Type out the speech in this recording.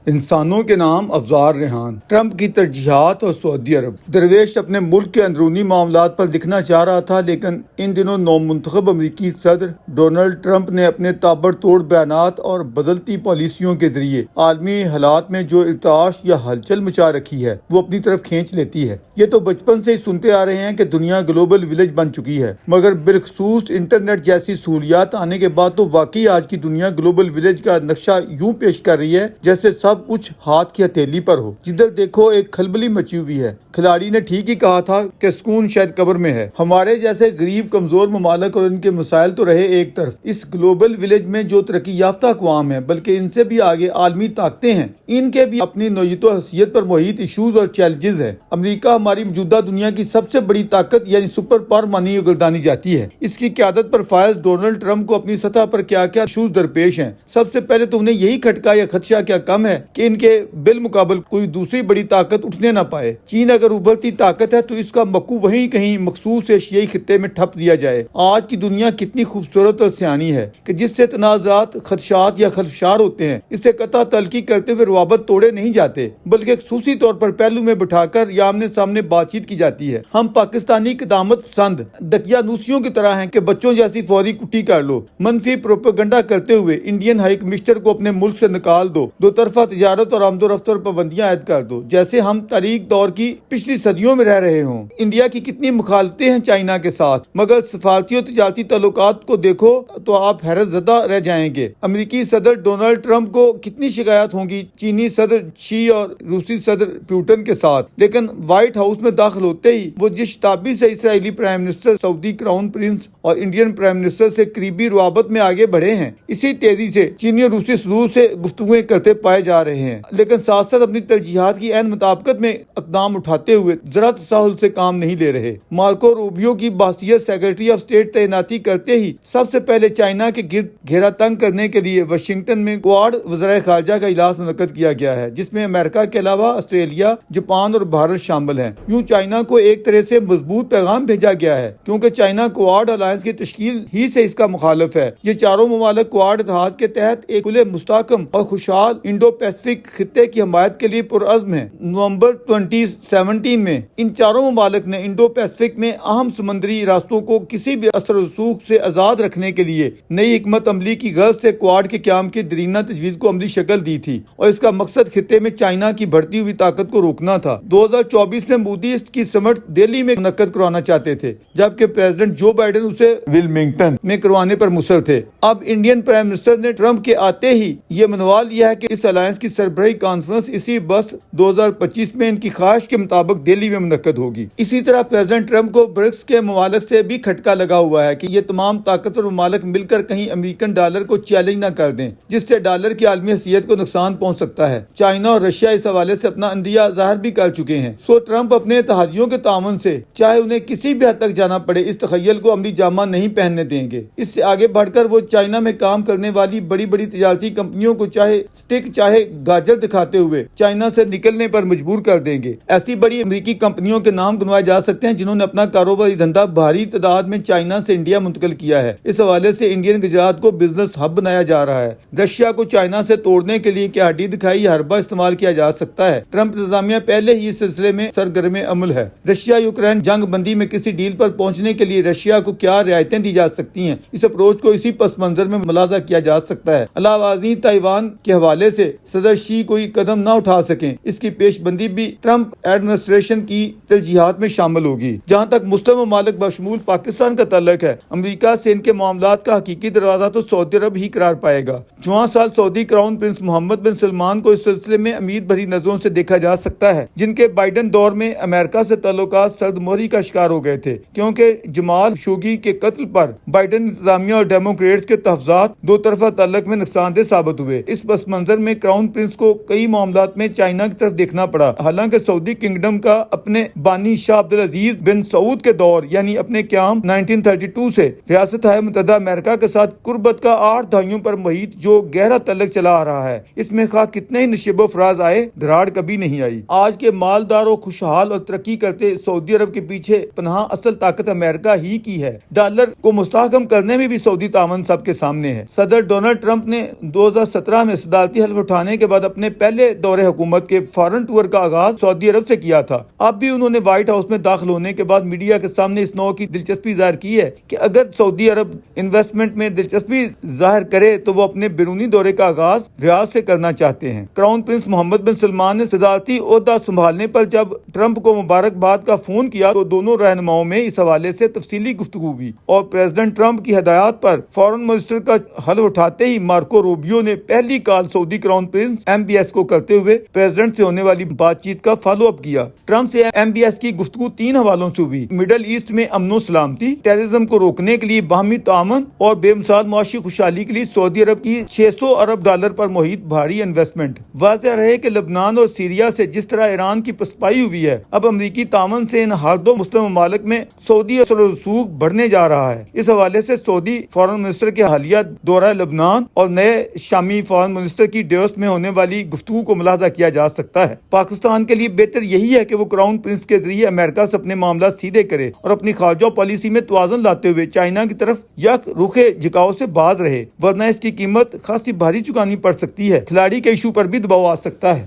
انسانوں کے نام افزار ریحان، ٹرمپ کی ترجیحات اور سعودی عرب۔ درویش اپنے ملک کے اندرونی معاملات پر لکھنا چاہ رہا تھا، لیکن ان دنوں نومنتخب امریکی صدر ڈونلڈ ٹرمپ نے اپنے تابڑ توڑ بیانات اور بدلتی پالیسیوں کے ذریعے عالمی حالات میں جو ارتعاش یا ہلچل مچا رکھی ہے وہ اپنی طرف کھینچ لیتی ہے۔ یہ تو بچپن سے ہی سنتے آ رہے ہیں کہ دنیا گلوبل ولیج بن چکی ہے، مگر بالخصوص انٹرنیٹ جیسی سہولیات آنے کے بعد تو واقعی آج کی دنیا گلوبل ولیج کا نقشہ یوں پیش کر رہی ہے جیسے سب کچھ ہاتھ کی ہتھیلی پر ہو۔ جدھر دیکھو ایک کھلبلی مچی ہوئی ہے۔ کھلاڑی نے ٹھیک ہی کہا تھا کہ سکون شاید قبر میں ہے۔ ہمارے جیسے غریب کمزور ممالک اور ان کے مسائل تو رہے ایک طرف، اس گلوبل ولیج میں جو ترقی یافتہ اقوام ہیں بلکہ ان سے بھی آگے عالمی طاقتیں ہیں، ان کے بھی اپنی نوعیت و حیثیت پر محیط ایشوز اور چیلنجز ہیں۔ امریکہ ہماری موجودہ دنیا کی سب سے بڑی طاقت یعنی سپر پاور مانی گردانی جاتی ہے۔ اس کی قیادت پر فائز ڈونلڈ ٹرمپ کو اپنی سطح پر کیا کیا ایشوز درپیش ہیں۔ سب سے پہلے تو انہیں یہی کھٹکا یا خدشہ کیا کم ہے کہ ان کے بالمقابل کوئی دوسری بڑی طاقت اٹھنے نہ پائے۔ چین اگر ابھرتی طاقت ہے تو اس کا مکو وہیں کہیں مخصوص ایشیائی خطے میں ٹھپ دیا جائے۔ آج کی دنیا کتنی خوبصورت اور سیانی ہے کہ جس سے تنازعات، خدشات یا خلفشار ہوتے ہیں، اس سے قطع تلقی کرتے ہوئے روابط توڑے نہیں جاتے بلکہ خصوصی طور پر پہلو میں بٹھا کر یا آمنے سامنے بات چیت کی جاتی ہے۔ ہم پاکستانی قدامت پسند دقیانوسیوں کی طرح ہیں کہ بچوں جیسی فوری کٹی کر لو، منفی پروپیگنڈا کرتے ہوئے انڈین ہائی کمشنر کو اپنے ملک سے نکال دو، دو طرفہ تجارت اور آمد و رفت پر پابندیاں عائد کر دو، جیسے ہم تاریخ دور کی پچھلی صدیوں میں رہ رہے ہوں۔ انڈیا کی کتنی مخالفتیں ہیں چائنا کے ساتھ، مگر سفارتی اور تجارتی تعلقات کو دیکھو تو آپ حیرت زدہ رہ جائیں گے۔ امریکی صدر ڈونلڈ ٹرمپ کو کتنی شکایات ہوں گی چینی صدر شی اور روسی صدر پیوٹن کے ساتھ، لیکن وائٹ ہاؤس میں داخل ہوتے ہی وہ جس شتابی سے اسرائیلی پرائم منسٹر، سعودی کراؤن پرنس اور انڈین پرائم منسٹر سے قریبی روابط میں آگے بڑھے ہیں، اسی تیزی سے چینی اور روسی صدور سے گفتگویں کرتے پائے جا رہے ہیں، لیکن ساتھ ساتھ اپنی ترجیحات کی عین مطابقت میں اقدام اٹھاتے ہوئے ذرا تساہل سے کام نہیں لے رہے۔ مارکو روبیو کی بحیثیت سیکرٹری آف اسٹیٹ تعیناتی کرتے ہی سب سے پہلے چائنا کے گرد گھیرا تنگ کرنے کے لیے واشنگٹن میں کوآڈ وزرائے خارجہ کا اجلاس منعقد کیا گیا ہے، جس میں امریکہ کے علاوہ آسٹریلیا، جاپان اور بھارت شامل ہیں۔ یوں چائنا کو ایک طرح سے مضبوط پیغام بھیجا گیا ہے، کیونکہ چائنا کوآڈ الائنس کی تشکیل ہی سے اس کا مخالف ہے۔ یہ چاروں ممالک کوآڈ اتحاد کے تحت ایک کھلے، مستحکم اور خوشحال انڈو پیسفک خطے کی حمایت کے لیے پرعزم ہیں۔ نومبر 2017 میں ان چاروں ممالک نے انڈو پیسفک میں اہم سمندری راستوں کو کسی بھی اثر و رسوخ سے آزاد رکھنے کے لیے نئی حکمت عملی کی غرض سے کوآڈ کے قیام کی درینہ تجویز کو عملی شکل دی تھی، اور اس کا مقصد خطے میں چائنا کی بڑھتی ہوئی طاقت کو روکنا تھا۔ 2024 میں مودی اس کی سمٹ دہلی میں منعقد کروانا چاہتے تھے، جبکہ پریزیڈنٹ جو بائیڈن اسے ولمنگٹن میں کروانے پر مصر تھے۔ اب انڈین پرائم منسٹر نے ٹرمپ کے آتے ہی یہ منوا لیا ہے کہ اس الائنس کی سربراہی کانفرنس اسی برس 2025 میں ان کی خواہش کے مطابق دہلی میں منعقد ہوگی۔ اسی طرح پریزیڈنٹ ٹرمپ کو برکس کے ممالک سے بھی کھٹکا لگا ہوا ہے کہ یہ تمام طاقتور ممالک مل کر کہیں امریکن ڈالر کو چیلنج نہ کر دیں، جس سے ڈالر کی عالمی حیثیت کو نقصان پہنچ سکتا ہے۔ چائنا اور رشیا اس حوالے سے اپنا اندیہ ظاہر بھی کر چکے ہیں۔ سو ٹرمپ اپنے اتحادیوں کے تعاون سے چاہے انہیں کسی بھی حد تک جانا پڑے اس تخیل کو عملی جامہ نہیں پہننے دیں گے۔ اس سے آگے بڑھ کر وہ چائنا میں کام کرنے والی بڑی بڑی تجارتی کمپنیوں کو چاہے سٹک چاہے گاجر دکھاتے ہوئے چائنا سے نکلنے پر مجبور کر دیں گے۔ ایسی بڑی امریکی کمپنیوں کے نام گنوائے جا سکتے ہیں جنہوں نے اپنا کاروباری دھندا بھاری تعداد میں چائنا سے انڈیا منتقل کیا ہے۔ اس حوالے سے انڈین گجرات کو بزنس ہب بنایا جا رہا ہے۔ رشیا کو چائنا سے توڑنے کے لیے کیا ہڈی دکھائی یا حربہ استعمال کیا جا سکتا ہے؟ ٹرمپ انتظامیہ پہلے ہی اس سلسلے میں سرگرم عمل ہے۔ رشیا یوکرین جنگ بندی میں کسی ڈیل پر پہنچنے کے لیے رشیا کو کیا رعایتیں دی جا سکتی ہیں، اس اپروچ کو اسی پس منظر میں ملاحظہ کیا جا سکتا ہے۔ علاوہ ازیں تائیوان کے حوالے سے صدر شی کوئی قدم نہ اٹھا سکیں، اس کی پیش بندی بھی ٹرمپ ایڈمنسٹریشن کی ترجیحات میں شامل ہوگی۔ جہاں تک مسلم ممالک بشمول پاکستان کا تعلق ہے، امریکہ سے ان کے معاملات کا حقیقی دروازہ تو سعودی عرب ہی قرار پائے گا۔ جواں سال سعودی کراؤن پرنس محمد بن سلمان کو اس سلسلے میں امید بھری نظروں سے دیکھا جا سکتا ہے، جن کے بائیڈن دور میں امریکہ سے تعلقات سرد مہری کا شکار ہو گئے تھے، کیونکہ جمال خشوگی کے قتل پر بائیڈن انتظامیہ اور ڈیموکریٹس کے تحفظات دو طرفہ تعلق میں نقصان دہ ثابت ہوئے۔ اس پس منظر میں کراؤن پرنس کو کئی معاملات میں چائنا کی طرف دیکھنا پڑا، حالانکہ سعودی کنگڈم کا اپنے بانی شاہ عبدالعزیز بن سعود کے دور یعنی اپنے قیام 1932 سے ریاست متحدہ امریکہ کے ساتھ قربت کا 8 دہائیوں پر محیط جو گہرا تعلق چلا آ رہا ہے، اس میں خواہ کتنے ہی نشیب و فراز آئے، دراڑ کبھی نہیں آئی۔ آج کے مالدار و خوشحال اور ترقی کرتے سعودی عرب کے پیچھے پناہ اصل طاقت امریکہ ہی کی ہے۔ ڈالر کو مستحکم کرنے میں بھی سعودی تعاون سب کے سامنے ہے۔ صدر ڈونلڈ ٹرمپ نے 2017 میں صدارتی حلف اٹھانے کے بعد اپنے پہلے دور حکومت کے فارن ٹور کا آغاز سعودی عرب سے کیا تھا۔ اب بھی انہوں نے وائٹ ہاؤس میں داخل ہونے کے بعد میڈیا کے سامنے اس نوع کی دلچسپی ظاہر کی ہے کہ اگر سعودی عرب انویسٹمنٹ میں دلچسپی ظاہر کرے تو وہ اپنے بیرونی دورے کا آغاز ریاض سے کرنا چاہتے ہیں۔ کراؤن پرنس محمد بن سلمان نے صدارتی عہدہ سنبھالنے پر جب ٹرمپ کو مبارکباد کا فون کیا تو دونوں رہنماؤں میں اس حوالے سے تفصیلی گفتگو ہوئی اور پریزیڈنٹ ٹرمپ کی ہدایات پر فارن منسٹر کا حلف اٹھاتے ہی مارکو روبیو نے پہلی کال سعودی کراؤن پرنس MBS کو کرتے ہوئے پریزیڈنٹ سے ہونے والی بات چیت کا فالو اپ کیا۔ ٹرمپ سے MBS کی گفتگو 3 حوالوں سے ہوئی: مڈل ایسٹ میں امن و سلامتی، ٹیررزم کو روکنے کے لیے باہمی تعاون اور بے مثال معاشی خوشحالی کے لیے سعودی عرب کی $600 ارب پر محیط بھاری انویسٹمنٹ۔ واضح رہے کہ لبنان اور سیریا سے جس طرح ایران کی پسپائی ہوئی ہے، اب امریکی تعاون سے ان ہر دو مسلم ممالک میں سعودی اثر و رسوخ بڑھنے جا رہا ہے۔ اس حوالے سے سعودی فارن منسٹر کے حالیہ دورہ لبنان اور نئے شامی فارن منسٹر کی ڈیوس میں ہونے والی گفتگو کو ملاحظہ کیا جا سکتا ہے۔ پاکستان کے لیے بہتر یہی ہے کہ وہ کراؤن پرنس کے ذریعے امریکہ سے اپنے معاملات سیدھے کرے اور اپنی خارجہ پالیسی میں توازن لاتے ہوئے چائنا کی طرف یک رخ جھکاؤ سے باز رہے، ورنہ اس کی قیمت خاصی بھاری چکانی پڑ سکتی ہے۔ کھلاڑی کے ایشو پر بھی دباؤ آ سکتا ہے۔